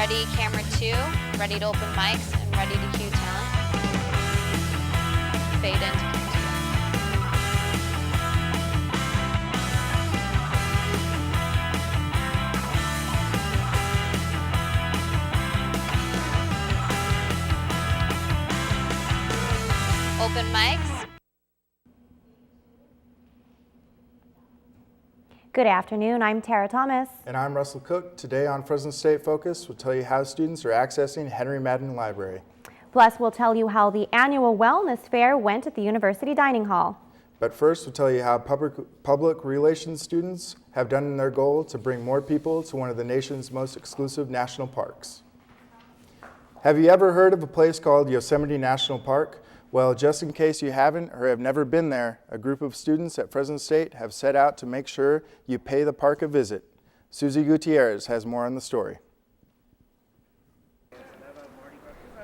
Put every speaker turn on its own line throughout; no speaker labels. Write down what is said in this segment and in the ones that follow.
Ready, camera 2, ready to open mics, and ready to cue talent. Fade into camera 2. Open mics.
Good afternoon, I'm Tara Thomas.
And I'm Russell Cook. Today on Fresno State Focus, we'll tell you how students are accessing Henry Madden Library.
Plus, we'll tell you how the annual wellness fair went at the University Dining Hall.
But first, we'll tell you how public relations students have done in their goal to bring more people to one of the nation's most exclusive national parks. Have you ever heard of a place called Yosemite National Park? Well, just in case you haven't or have never been there, a group of students at Fresno State have set out to make sure you pay the park a visit. Susie Gutierrez has more on the story.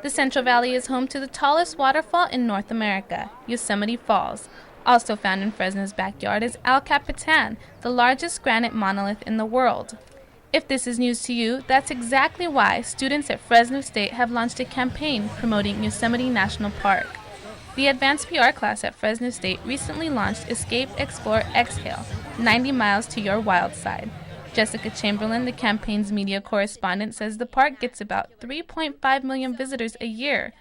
The Central Valley is home to the tallest waterfall in North America, Yosemite Falls. Also found in Fresno's backyard is El Capitan, the largest granite monolith in the world. If this is news to you, that's exactly why students at Fresno State have launched a campaign promoting Yosemite National Park. The advanced PR class at Fresno State recently launched Escape, Explore, Exhale, 90 miles to your wild side. Jessica Chamberlain, the campaign's media correspondent, says the park gets about 3.5 million visitors a year,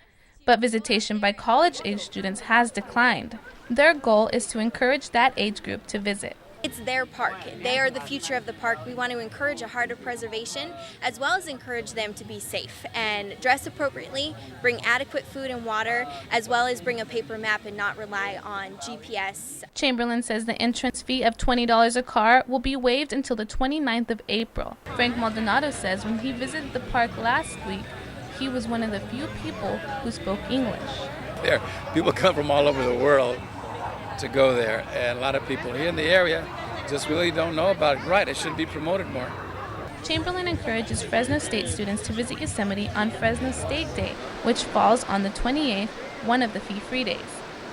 but visitation by college-age students has declined. Their goal is to encourage that age group to visit.
It's their park. They are the future of the park. We want to encourage a heart of preservation as well as encourage them to be safe and dress appropriately, bring adequate food and water, as well as bring a paper map and not rely on GPS.
Chamberlain says the entrance fee of $20 a car will be waived until the 29th of April. Frank Maldonado says when he visited the park last week, he was one of the few people who spoke English.
There, people come from all over the world to go there, and a lot of people here in the area just really don't know about it. Right, it should be promoted more.
Chamberlain encourages Fresno State students to visit Yosemite on Fresno State Day, which falls on the 28th, one of the fee-free days.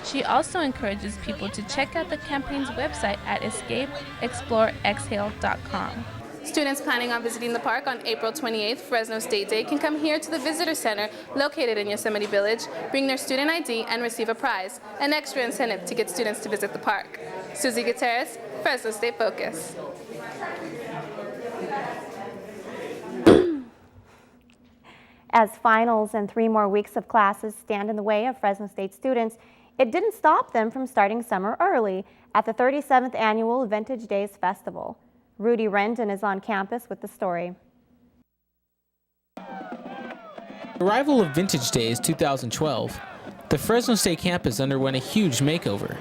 She also encourages people to check out the campaign's website at escapeexploreexhale.com. Students planning on visiting the park on April 28th, Fresno State Day, can come here to the Visitor Center located in Yosemite Village, bring their student ID, and receive a prize, an extra incentive to get students to visit the park. Susie Gutierrez, Fresno State Focus.
As finals and 3 more weeks of classes stand in the way of Fresno State students, it didn't stop them from starting summer early at the 37th Annual Vintage Days Festival. Rudy Rendon is on campus with the story.
The arrival of Vintage Days 2012, the Fresno State campus underwent a huge makeover,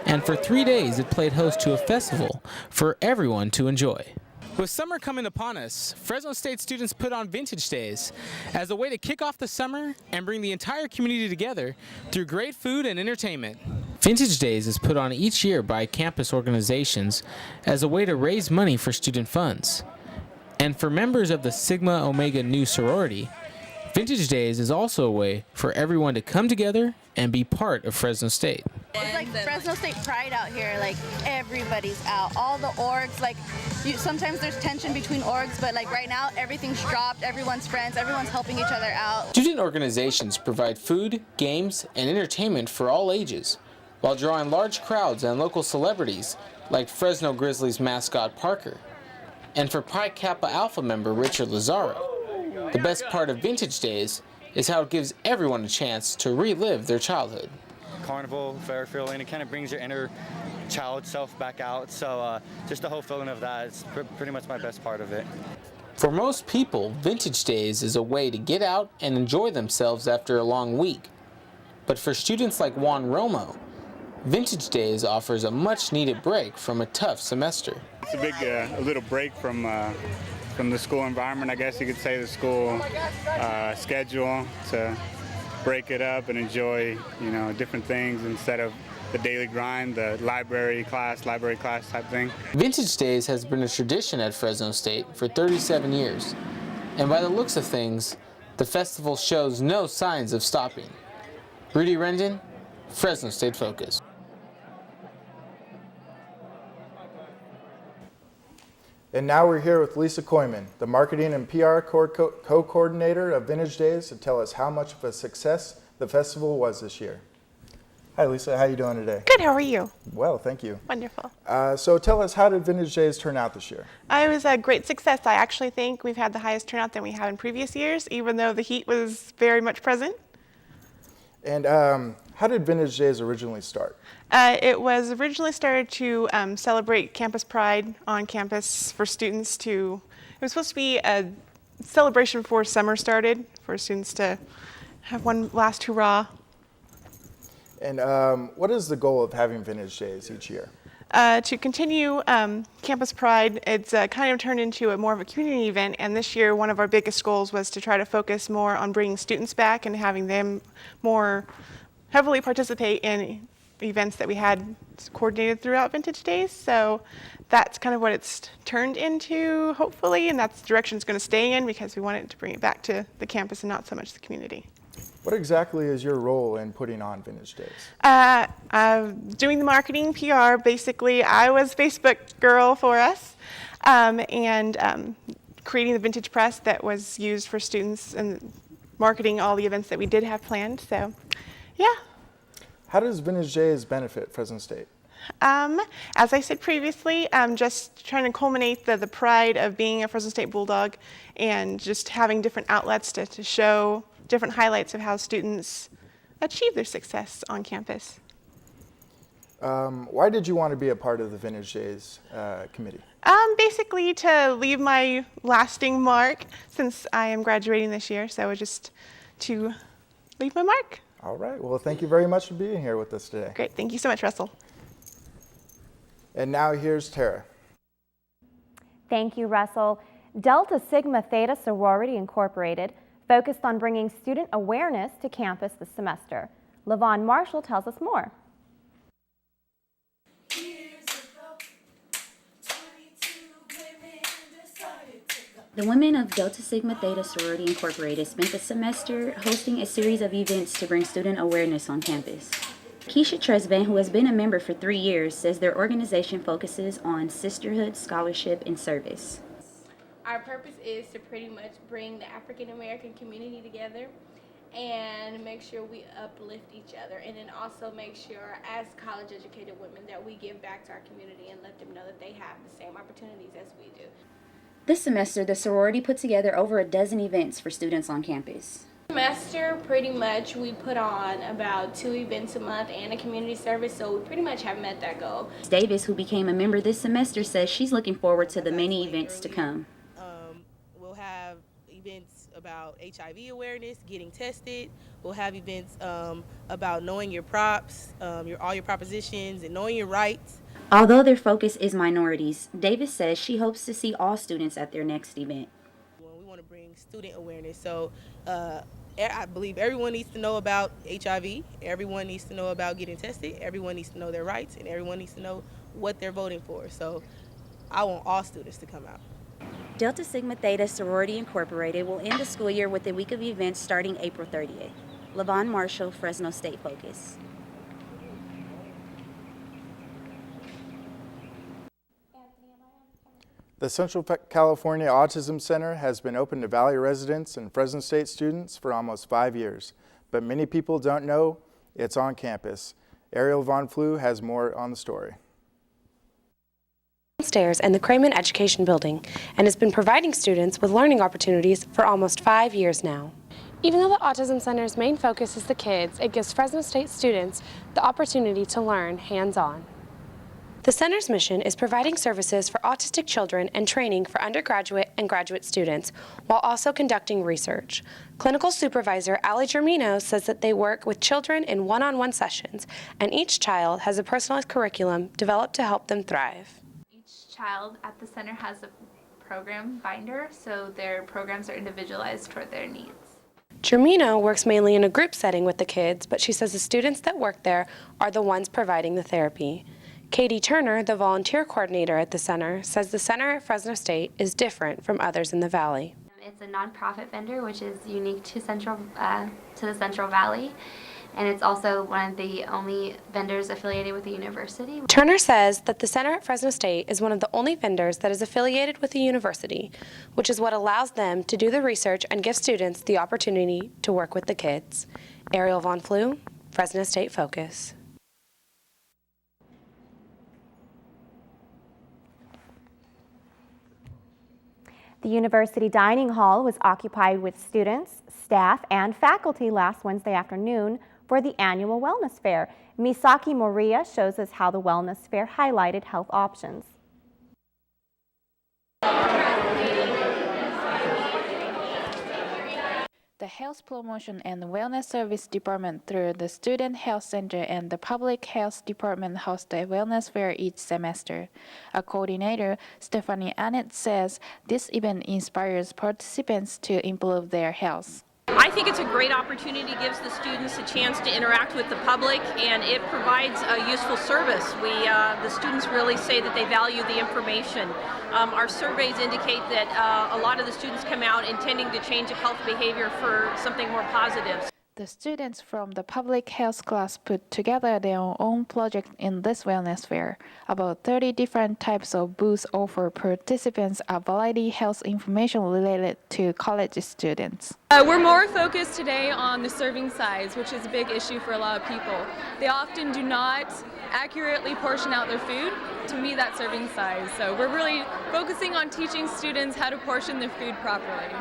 and for 3 days it played host to a festival for everyone to enjoy. With summer coming upon us, Fresno State students put on Vintage Days as a way to kick off the summer and bring the entire community together through great food and entertainment. Vintage Days is put on each year by campus organizations as a way to raise money for student funds. And for members of the Sigma Omega Nu sorority, Vintage Days is also a way for everyone to come together and be part of Fresno State.
It's like Fresno State pride out here, like everybody's out, all the orgs, like sometimes there's tension between orgs, but like right now everything's dropped, everyone's friends, everyone's helping each other out.
Student organizations provide food, games, and entertainment for all ages, while drawing large crowds and local celebrities like Fresno Grizzlies mascot Parker. And for Pi Kappa Alpha member Richard Lazaro, the best part of Vintage Days is how it gives everyone a chance to relive their childhood.
Carnival, fair feeling, it kind of brings your inner child self back out, so just the whole feeling of that is pretty much my best part of it.
For most people, Vintage Days is a way to get out and enjoy themselves after a long week. But for students like Juan Romo, Vintage Days offers a much-needed break from a tough semester.
It's a big, a little break from the school environment, I guess you could say, the school schedule, to break it up and enjoy, different things instead of the daily grind, the library class type thing. Vintage Days has been a tradition at Fresno State for 37 years, and by the looks of things, the festival shows no signs of stopping. Rudy Rendon, Fresno State Focus.
And now we're here with Lisa Koyman, the Marketing and PR co-coordinator of Vintage Days, to tell us how much of a success the festival was this year. Hi Lisa, how are you doing today?
Good, how are you?
Well, thank you.
Wonderful.
So tell us, how did Vintage Days turn out this year?
It was a great success. I actually think we've had the highest turnout than we have in previous years, even though the heat was very much present.
And how did Vintage Days originally start?
It was originally started to celebrate Campus Pride on campus for students to, it was supposed to be a celebration before summer started, for students to have one last hurrah.
And what is the goal of having Vintage Days each year?
To continue Campus Pride, it's kind of turned into a more of a community event, and this year one of our biggest goals was to try to focus more on bringing students back and having them more heavily participate in events that we had coordinated throughout Vintage Days. So that's kind of what it's turned into, hopefully, and that's the direction it's going to stay in, because we wanted to bring it back to the campus and not so much the community.
What exactly is your role in putting on Vintage Days?
Doing the marketing, PR, basically. I was Facebook girl for us, and creating the vintage press that was used for students and marketing all the events that we did have planned, so yeah.
How does Vintage Days benefit Fresno State?
As I said previously, just trying to culminate the pride of being a Fresno State Bulldog and just having different outlets to show different highlights of how students achieve their success on campus.
Why did you want to be a part of the Vintage Days committee?
Basically to leave my lasting mark, since I am graduating this year, so just to leave my mark.
All right, well, thank you very much for being here with us today.
Great, thank you so much, Russell.
And now here's Tara.
Thank you, Russell. Delta Sigma Theta Sorority Incorporated focused on bringing student awareness to campus this semester. LaVon Marshall tells us more.
The women of Delta Sigma Theta Sorority Incorporated spent the semester hosting a series of events to bring student awareness on campus. Keisha Tresvant, who has been a member for 3 years, says their organization focuses on sisterhood, scholarship, and service.
Our purpose is to pretty much bring the African American community together and make sure we uplift each other, and then also make sure as college educated women that we give back to our community and let them know that they have the same opportunities as we do.
This semester, the sorority put together over a dozen events for students on campus.
Semester, pretty much we put on about 2 events a month and a community service, so we pretty much have met that goal.
Davis, who became a member this semester, says she's looking forward to the many events to come.
We'll have events about HIV awareness, getting tested. We'll have events about knowing your props, all your propositions, and knowing your rights.
Although their focus is minorities, Davis says she hopes to see all students at their next event.
We want to bring student awareness, so I believe everyone needs to know about HIV, everyone needs to know about getting tested, everyone needs to know their rights, and everyone needs to know what they're voting for. So I want all students to come out.
Delta Sigma Theta Sorority Incorporated will end the school year with a week of events starting April 30th. LaVon Marshall, Fresno State Focus.
The Central California Autism Center has been open to Valley residents and Fresno State students for almost 5 years, but many people don't know it's on campus. Ariel Von Flew has more on the story.
Downstairs in the Craman Education Building and has been providing students with learning opportunities for almost 5 years now. Even though the Autism Center's main focus is the kids, it gives Fresno State students the opportunity to learn hands-on. The center's mission is providing services for autistic children and training for undergraduate and graduate students, while also conducting research. Clinical supervisor Ali Germino says that they work with children in one-on-one sessions, and each child has a personalized curriculum developed to help them thrive.
Each child at the center has a program binder, so their programs are individualized toward their needs.
Germino works mainly in a group setting with the kids, but she says the students that work there are the ones providing the therapy. Katie Turner, the volunteer coordinator at the center, says the center at Fresno State is different from others in the Valley.
It's a nonprofit vendor, which is unique to the Central Valley.
and it's also one of the only vendors affiliated with the university.
Turner says that the center at Fresno State is one of the only vendors that is affiliated with the university, which is what allows them to do the research and give students the opportunity to work with the kids. Ariel Von Flew, Fresno State Focus.
The university dining hall was occupied with students, staff, and faculty last Wednesday afternoon for the annual wellness fair. Misaki Moria shows us how the wellness fair highlighted health options.
The Health Promotion and Wellness Service Department through the Student Health Center and the Public Health Department host a wellness fair each semester. A coordinator, Stephanie Annett, says this event inspires participants to improve their health.
I think it's a great opportunity, gives the students a chance to interact with the public, and it provides a useful service. The students really say that they value the information. Our surveys indicate that a lot of the students come out intending to change a health behavior for something more positive.
The students from the public health class put together their own project in this wellness fair. About 30 different types of booths offer participants a variety of health information related to college students.
We're more focused today on the serving size, which is a big issue for a lot of people. They often do not accurately portion out their food to meet that serving size. So we're really focusing on teaching students how to portion their food properly.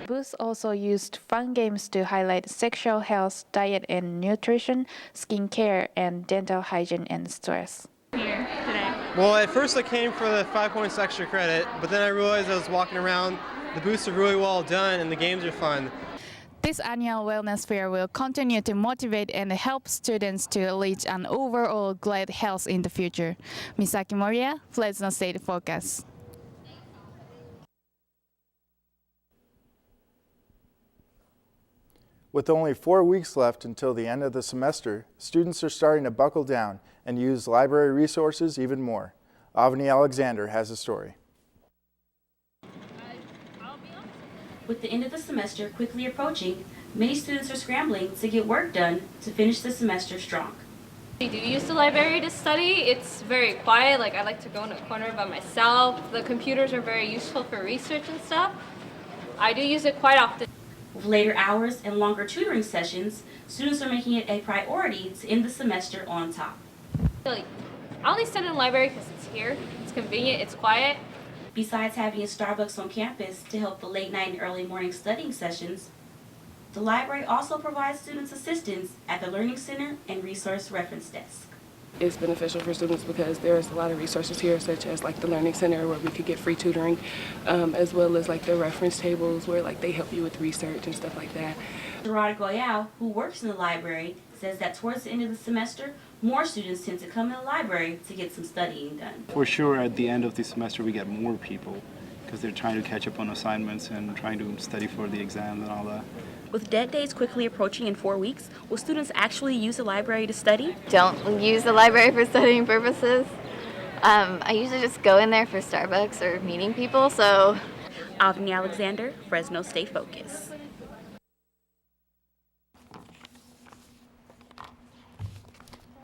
Booths also used fun games to highlight sexual health, diet and nutrition, skincare, and dental hygiene and stress.
Here today.
Well, at first I came for the 5 points extra credit, but then I realized I was walking around, the booths are really well done and the games are fun.
This annual wellness fair will continue to motivate and help students to reach an overall great health in the future. Misaki Moria, Fresno State Focus.
With only 4 weeks left until the end of the semester, students are starting to buckle down and use library resources even more. Avani Alexander has a story.
With the end of the semester quickly approaching, many students are scrambling to get work done to finish the semester strong.
I do use the library to study. It's very quiet. I like to go in a corner by myself. The computers are very useful for research and stuff. I do use it quite often.
With later hours and longer tutoring sessions, students are making it a priority to end the semester on top.
I only study in the library because it's here. It's convenient. It's quiet.
Besides having a Starbucks on campus to help the late night and early morning studying sessions, the library also provides students assistance at the Learning Center and Resource Reference Desk.
It's beneficial for students because there's a lot of resources here, such as the Learning Center where we could get free tutoring, as well as the reference tables where they help you with research and stuff like that.
Gerard Goyal, who works in the library, says that towards the end of the semester, more students tend to come in the library to get some studying done.
For sure, at the end of the semester, we get more people because they're trying to catch up on assignments and trying to study for the exams and all that.
With dead days quickly approaching in 4 weeks, will students actually use the library to study?
Don't use the library for studying purposes. I usually just go in there for Starbucks or meeting people, so.
Avni Alexander, Fresno State Focus.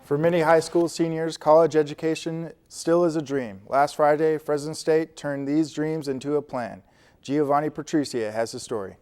For many high school seniors, college education still is a dream. Last Friday, Fresno State turned these dreams into a plan. Giovanni Patricia has the story.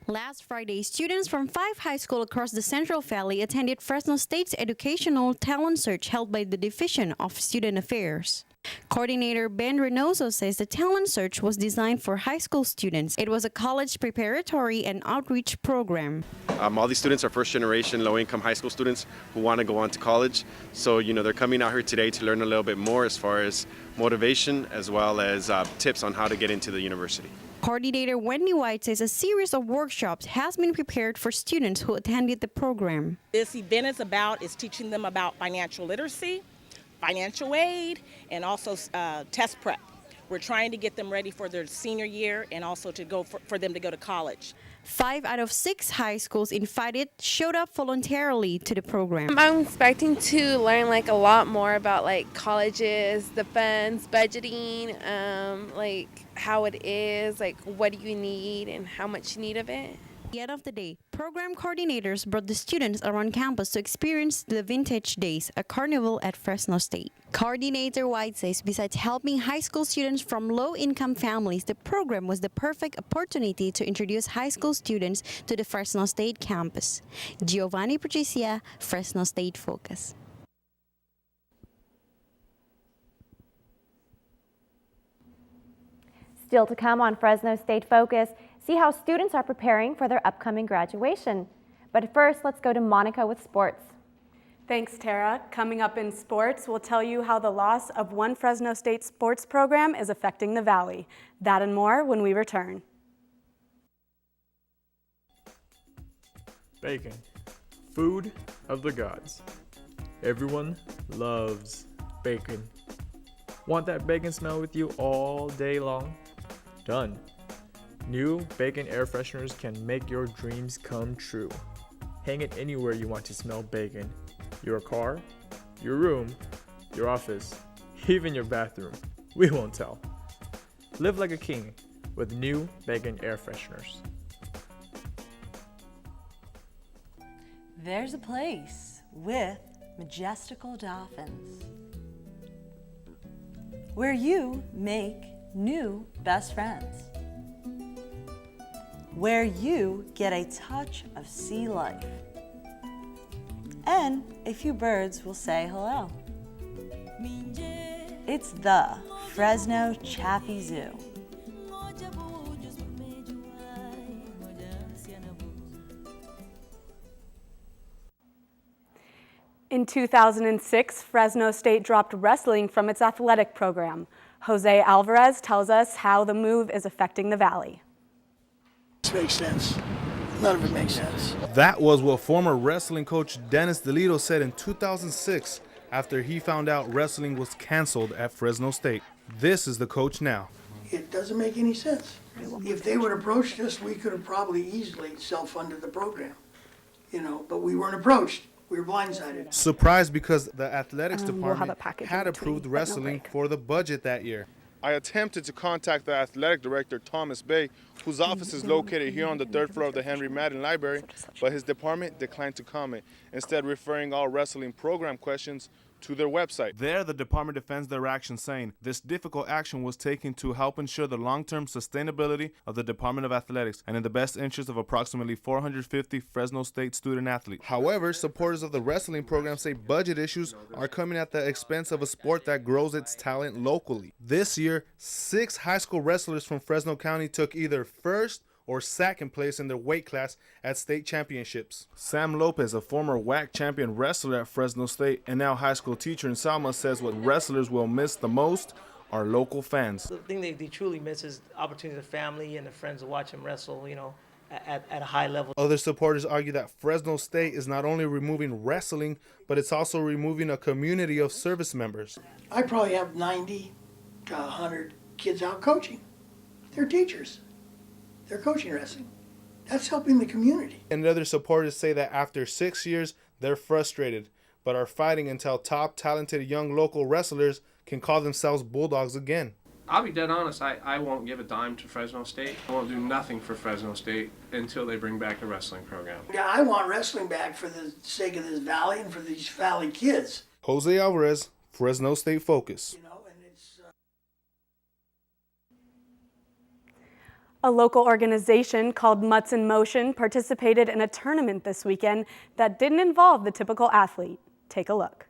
Last Friday, students from 5 high schools across the Central Valley attended Fresno State's Educational Talent Search held by the Division of Student Affairs. Coordinator Ben Reynoso says the talent search was designed for high school students. It was a college preparatory and outreach program.
All these students are first-generation, low-income high school students who want to go on to college. So, they're coming out here today to learn a little bit more as far as motivation as well as tips on how to get into the university.
Coordinator Wendy White says a series of workshops has been prepared for students who attended the program.
This event is teaching them about financial literacy, financial aid, and also test prep. We're trying to get them ready for their senior year and also to go for them to go to college.
5 out of 6 high schools invited showed up voluntarily to the program.
I'm expecting to learn like a lot more about like colleges, defense, budgeting, like how it is, like what do you need and how much you need of it.
At the end of the day, program coordinators brought the students around campus to experience the Vintage Days, a carnival at Fresno State. Coordinator White says besides helping high school students from low-income families, the program was the perfect opportunity to introduce high school students to the Fresno State campus. Giovanni Patricia, Fresno State Focus.
Still to come on Fresno State Focus, see how students are preparing for their upcoming graduation. But first, let's go to Monica with sports.
Thanks, Tara. Coming up in sports, we'll tell you how the loss of one Fresno State sports program is affecting the Valley. That and more when we return.
Bacon, food of the gods. Everyone loves bacon. Want that bacon smell with you all day long? Done. New bacon air fresheners can make your dreams come true. Hang it anywhere you want to smell bacon. Your car, your room, your office, even your bathroom. We won't tell. Live like a king with new bacon air fresheners.
There's a place with majestical dolphins where you make new best friends, where you get a touch of sea life, and a few birds will say hello. It's the Fresno Chaffee Zoo.
In 2006, Fresno State dropped wrestling from its athletic program. Jose Alvarez tells us how the move is affecting the Valley.
This makes sense. None of it makes sense.
That was what former wrestling coach Dennis DeLito said in 2006 after he found out wrestling was canceled at Fresno State. This is the coach now.
It doesn't make any sense. If they would have approached us, we could have probably easily self-funded the program, but we weren't approached. We were blindsided.
Surprised because the athletics department
package
had
in between,
approved
but no
wrestling
break.
for the budget that year.
I attempted to contact the athletic director, Thomas Bay, whose office is located here on the 3rd floor of the Henry Madden Library, but his department declined to comment, instead referring all wrestling program questions to their website.
There, the department defends their action, saying this difficult action was taken to help ensure the long-term sustainability of the Department of Athletics and in the best interest of approximately 450 Fresno State student athletes. However, supporters of the wrestling program say budget issues are coming at the expense of a sport that grows its talent locally. This year, 6 high school wrestlers from Fresno County took either first or second place in their weight class at state championships. Sam Lopez, a former WAC champion wrestler at Fresno State and now high school teacher in Selma, says what wrestlers will miss the most are local fans.
The thing they truly miss is the opportunity of the family and the friends to watch them wrestle, at a high level.
Other supporters argue that Fresno State is not only removing wrestling, but it's also removing a community of service members.
I probably have 90 to 100 kids out coaching. They're teachers. They're coaching wrestling. That's helping the community.
And other supporters say that after 6 years, they're frustrated, but are fighting until top talented young local wrestlers can call themselves Bulldogs again.
I'll be dead honest, I won't give a dime to Fresno State. I won't do nothing for Fresno State until they bring back the wrestling program.
Yeah, I want wrestling back for the sake of this valley and for these valley kids.
Jose Alvarez, Fresno State Focus.
A local organization called Mutts in Motion participated in a tournament this weekend that didn't involve the typical athlete. Take a look.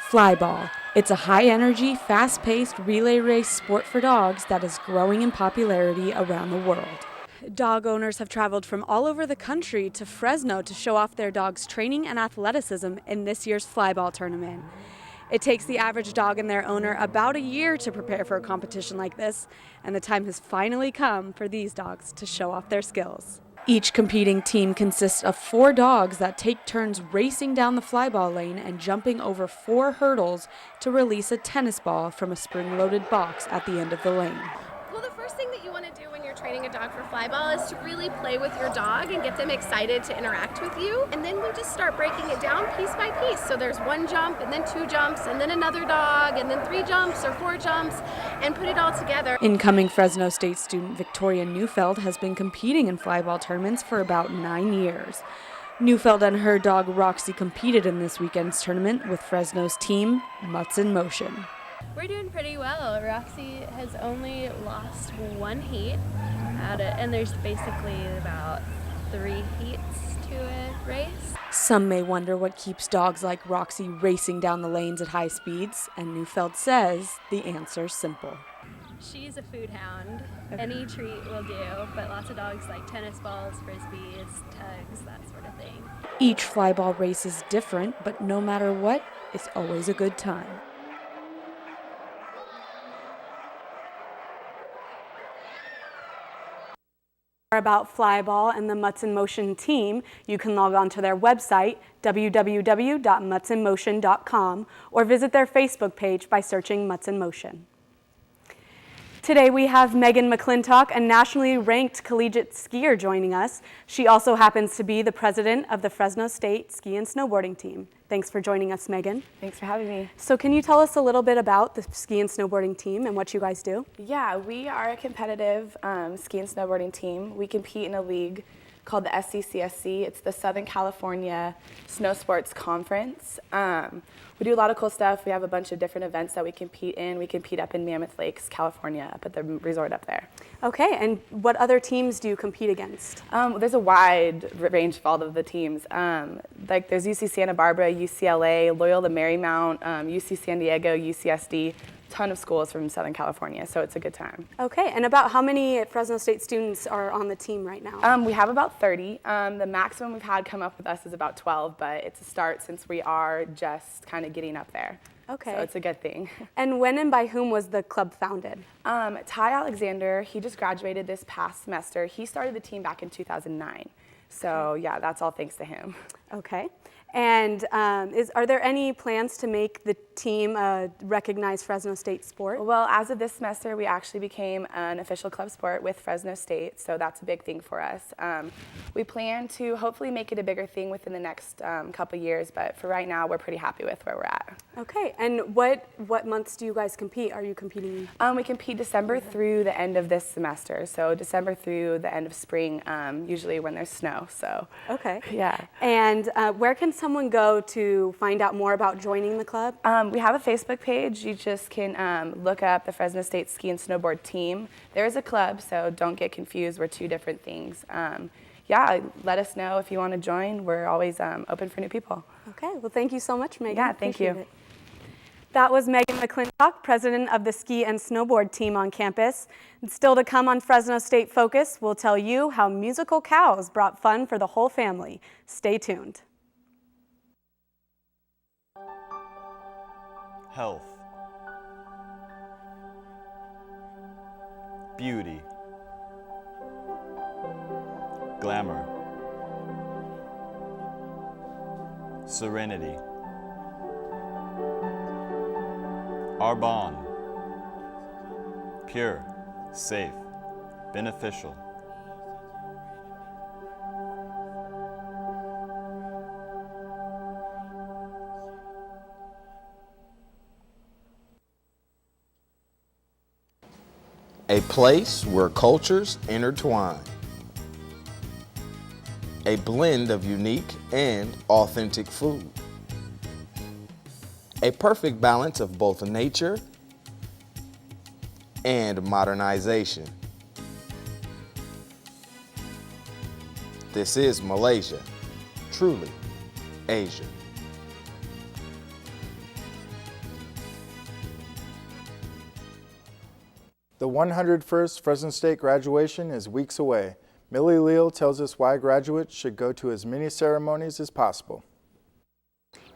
Flyball. It's a high-energy, fast-paced relay race sport for dogs that is growing in popularity around the world.
Dog owners have traveled from all over the country to Fresno to show off their dogs' training and athleticism in this year's Flyball tournament. It takes the average dog and their owner about a year to prepare for a competition like this, and the time has finally come for these dogs to show off their skills. Each competing team consists of 4 dogs that take turns racing down the flyball lane and jumping over 4 hurdles to release a tennis ball from a spring-loaded box at the end of the lane.
training a dog for flyball is to really play with your dog and get them excited to interact with you. And then we just start breaking it down piece by piece. So there's 1 jump and then 2 jumps and then another dog and then 3 jumps or 4 jumps and put it all together.
Incoming Fresno State student Victoria Neufeld has been competing in flyball tournaments for about 9 years. Neufeld and her dog Roxy competed in this weekend's tournament with Fresno's team, Mutts in Motion.
We're doing pretty well. Roxy has only lost 1 heat and there's basically about 3 heats to a race.
Some may wonder what keeps dogs like Roxy racing down the lanes at high speeds, and Neufeld says the answer's simple.
She's a food hound. Any treat will do, but lots of dogs like tennis balls, frisbees, tugs, that sort of thing.
Each flyball race is different, but no matter what, it's always a good time. About Flyball and the Mutts in Motion team, you can log on to their website, www.muttsinmotion.com, or visit their Facebook page by searching Mutts in Motion. Today we have Megan McClintock, a nationally ranked collegiate skier, joining us. She also happens to be the president of the Fresno State ski and snowboarding team. Thanks for joining us, Megan.
Thanks for having me.
So can you tell us a little bit about the ski and snowboarding team and what you guys do?
Yeah, we are a competitive ski and snowboarding team. We compete in a league called the SCCSC. It's the Southern California Snow Sports Conference. We do a lot of cool stuff. We have a bunch of different events that we compete in. We compete up in Mammoth Lakes, California, up at the resort up there.
Okay, and what other teams do you compete against?
There's a wide range of all of the teams. Like there's UC Santa Barbara, UCLA, Loyola Marymount, UC San Diego, UCSD, ton of schools from Southern California, so it's a good time.
Okay, and about how many Fresno State students are on the team right now?
We have about 30. The maximum we've had come up with us is about 12, but it's a start since we are just kind of getting up there.
Okay.
So it's a good thing.
And when and by whom was the club founded?
Ty Alexander, he just graduated this past semester. He started the team back in 2009. So yeah, that's all thanks to him.
Okay. And are there any plans to make the team a recognized Fresno State sport?
Well, as of this semester, we actually became an official club sport with Fresno State, so that's a big thing for us. We plan to hopefully make it a bigger thing within the next couple years, but for right now, we're pretty happy with where we're at.
Okay, and what months do you guys compete? Are you competing?
We compete December through the end of this semester, so December through the end of spring, usually when there's snow. So.
Okay.
Yeah.
And where can someone go to find out more about joining the club?
We have a Facebook page. You just can look up the Fresno State Ski and Snowboard Team. There is a club, so don't get confused. We're 2 different things. Yeah, let us know if you want to join. We're always open for new people.
Okay, well, thank you so much, Megan.
Yeah, thank you.
It. That was Megan McClintock, president of the ski and snowboard team on campus. And still to come on Fresno State Focus, we'll tell you how musical cows brought fun for the whole family. Stay tuned.
Health, beauty, glamour, serenity, our bond, pure, safe, beneficial.
A place where cultures intertwine. A blend of unique and authentic food. A perfect balance of both nature and modernization. This is Malaysia, truly Asia.
The 101st Fresno State graduation is weeks away. Millie Leal tells us why graduates should go to as many ceremonies as possible.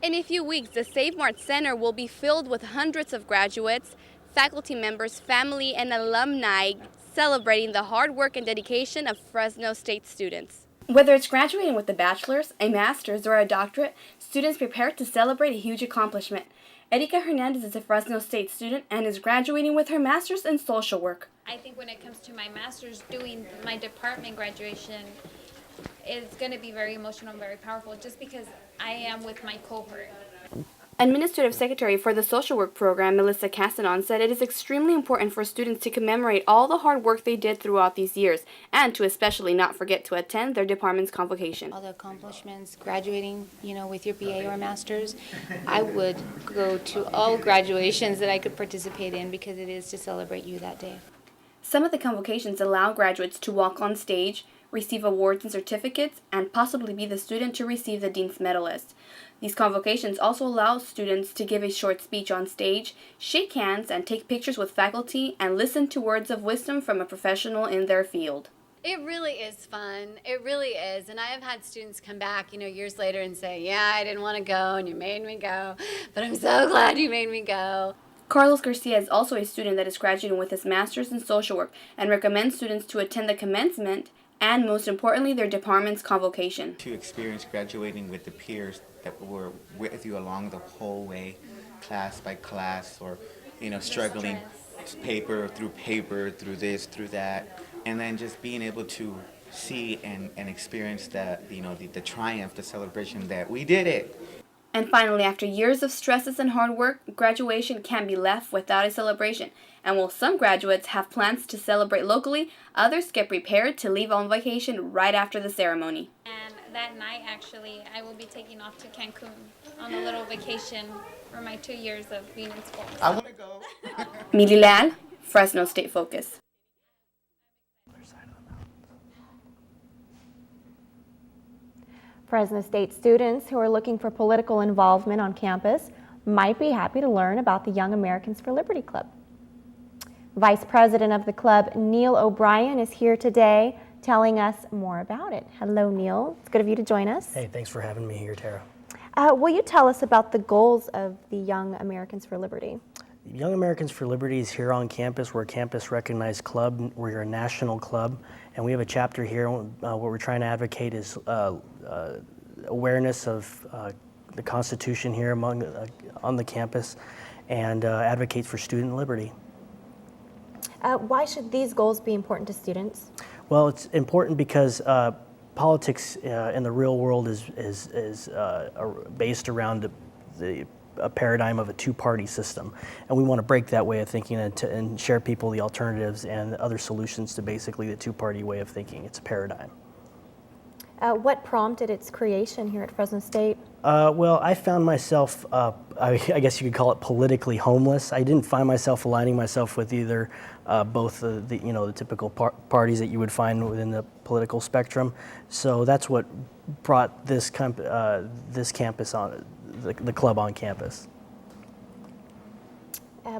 In a few weeks, the Save Mart Center will be filled with hundreds of graduates, faculty members, family, and alumni celebrating the hard work and dedication of Fresno State students.
Whether it's graduating with a bachelor's, a master's, or a doctorate, students prepare to celebrate a huge accomplishment. Erika Hernandez is a Fresno State student and is graduating with her master's in social work.
I think when it comes to my master's, doing my department graduation is going to be very emotional and very powerful just because I am with my cohort.
Administrative Secretary for the Social Work Program, Melissa Castanon, said it is extremely important for students to commemorate all the hard work they did throughout these years and to especially not forget to attend their department's convocation.
All the accomplishments, graduating, with your BA or master's, I would go to all graduations that I could participate in because it is to celebrate you that day.
Some of the convocations allow graduates to walk on stage, receive awards and certificates, and possibly be the student to receive the Dean's Medalist. These convocations also allow students to give a short speech on stage, shake hands, and take pictures with faculty, and listen to words of wisdom from a professional in their field.
It really is fun. It really is. And I have had students come back, years later and say, yeah, I didn't want to go and you made me go, but I'm so glad you made me go.
Carlos Garcia is also a student that is graduating with his master's in social work and recommends students to attend the commencement and, most importantly, their department's convocation.
To experience graduating with the peers that were with you along the whole way, class by class, or, struggling paper, through this, through that, and then just being able to see and experience the triumph, the celebration that we did it.
And finally, after years of stresses and hard work, graduation can be left without a celebration. And while some graduates have plans to celebrate locally, others get prepared to leave on vacation right after the ceremony.
And that night, actually, I will be taking off to Cancun on a little vacation for my 2 years of being in school.
I want to go.
Mili Leal, Fresno State Focus.
Fresno State students who are looking for political involvement on campus might be happy to learn about the Young Americans for Liberty Club. Vice President of the club, Neil O'Brien, is here today telling us more about it. Hello, Neil. It's good of you to join us.
Hey, thanks for having me here, Tara.
Will you tell us about the goals of the Young Americans for Liberty?
Young Americans for Liberty is here on campus. We're a campus-recognized club. We're a national club, and we have a chapter here. What we're trying to advocate is awareness of the Constitution here on the campus, and advocates for student liberty.
Why should these goals be important to students?
Well, it's important because politics in the real world is based around a paradigm of a two-party system, and we want to break that way of thinking and share people the alternatives and other solutions to basically the two-party way of thinking. It's a paradigm.
What prompted its creation here at Fresno State?
Well, I found myself, I guess you could call it politically homeless. I didn't find myself aligning myself with either both the typical parties that you would find within the political spectrum. So that's what brought this campus on, the club on campus.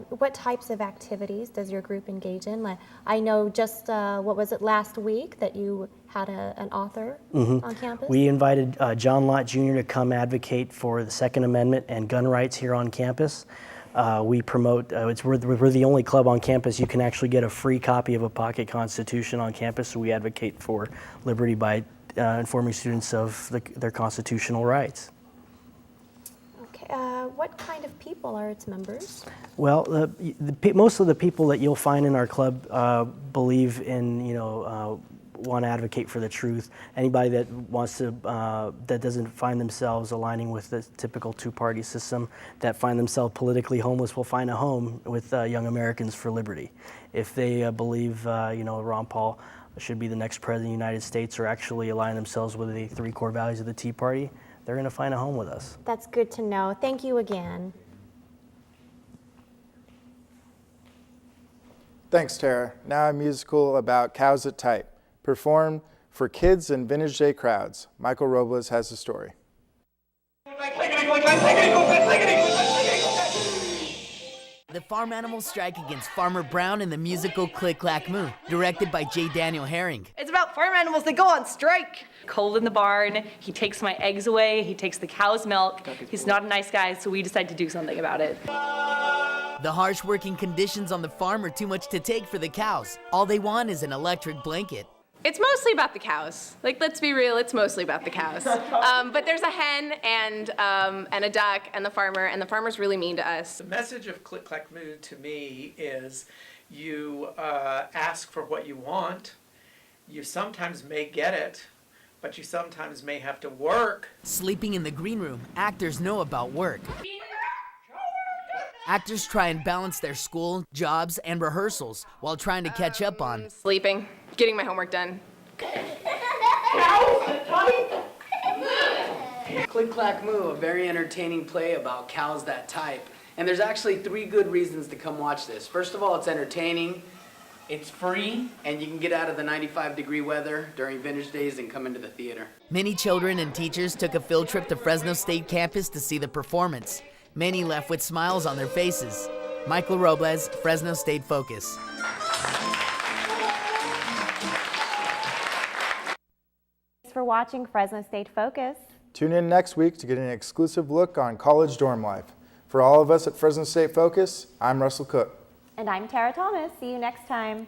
What types of activities does your group engage in? I know just, what was it, last week that you had an author on campus?
We invited John Lott Jr. to come advocate for the Second Amendment and gun rights here on campus. We promote, we're the only club on campus you can actually get a free copy of a pocket constitution on campus, so we advocate for liberty by informing students of their constitutional rights.
What kind of people are its members?
Well, most of the people that you'll find in our club believe in, want to advocate for the truth. Anybody that wants to, that doesn't find themselves aligning with the typical two-party system, that find themselves politically homeless, will find a home with Young Americans for Liberty. If they believe, Ron Paul should be the next president of the United States, or actually align themselves with the 3 core values of the Tea Party, they're going to find a home with us.
That's good to know. Thank you again.
Thanks, Tara. Now a musical about cows that type, performed for kids and vintage day crowds. Michael Robles has the story.
The farm animals strike against Farmer Brown in the musical Clack Moo, directed by J. Daniel Herring.
It's about farm animals that go on strike. Cold in the barn, he takes my eggs away, he takes the cow's milk. He's not a nice guy, so we decided to do something about it.
The harsh working conditions on the farm are too much to take for the cows. All they want is an electric blanket.
It's mostly about the cows. Let's be real, it's mostly about the cows. But there's a hen and a duck and the farmer's really mean to us.
The message of Clack Moo to me is
You ask for what you want. You sometimes may get it, but you sometimes may have to work.
Sleeping in the green room, actors know about work. Actors try and balance their school, jobs, and rehearsals while trying to catch up on
Sleeping, getting my homework done.
Click, Clack, Moo, a very entertaining play about cows that type. And there's actually 3 good reasons to come watch this. First of all, it's entertaining, it's free, and you can get out of the 95-degree weather during vintage days and come into the theater.
Many children and teachers took a field trip to Fresno State campus to see the performance. Many left with smiles on their faces. Michael Robles, Fresno State Focus.
Thanks for watching Fresno State Focus.
Tune in next week to get an exclusive look on college dorm life. For all of us at Fresno State Focus, I'm Russell Cook.
And I'm Tara Thomas. See you next time.